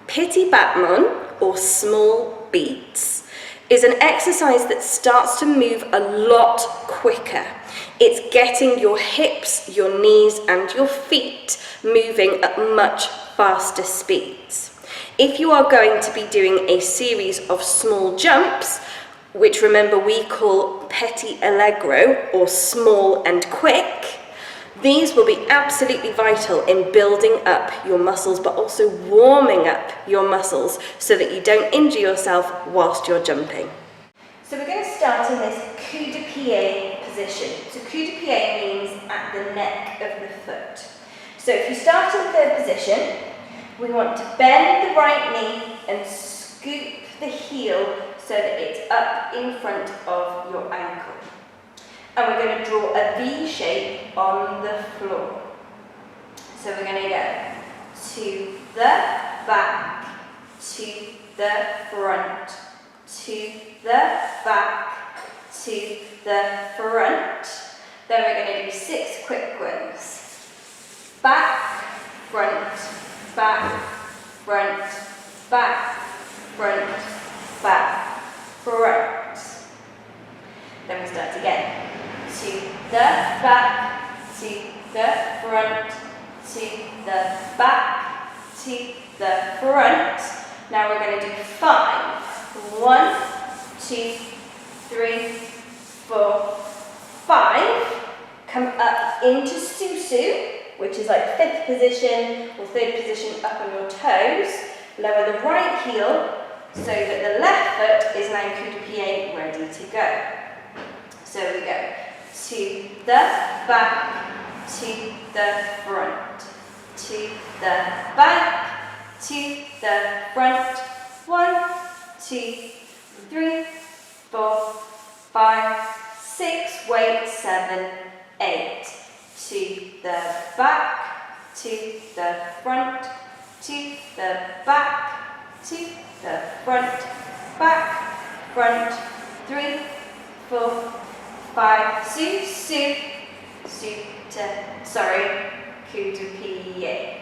Petit Battement, or small beats, is an exercise that starts to move a lot quicker. It's getting your hips, your knees and your feet moving at much faster speeds. If you are going to be doing a series of small jumps, which remember we call petit allegro, or small and quick, these will be absolutely vital in building up your muscles, but also warming up your muscles so that you don't injure yourself whilst you're jumping. So we're going to start in this coup de pied position. So coup de pied means at the neck of the foot. So if you start in third position, we want to bend the right knee and scoop the heel so that it's up in front of your ankle. And we're going to draw a V shape on the floor. So we're going to go to the back, to the front, to the back, to the front. Then we're going to do 6 quick ones. Back, front, back, front, back, front, back, front. Then we start again. To the back, to the front, to the back, to the front. Now we're going to do 5. 1, 2, 3, 4, 5. Come up into susu, which is like 5th position or 3rd position up on your toes. Lower the right heel so that the left foot is now coup de pied ready to go. So we go to the back, to the front, to the back, to the front. 1, 2, 3, 4, 5, 6, wait, 7, 8. To the back, to the front, to the back, to the front, back, front. 3, 4, 5, coup de pied.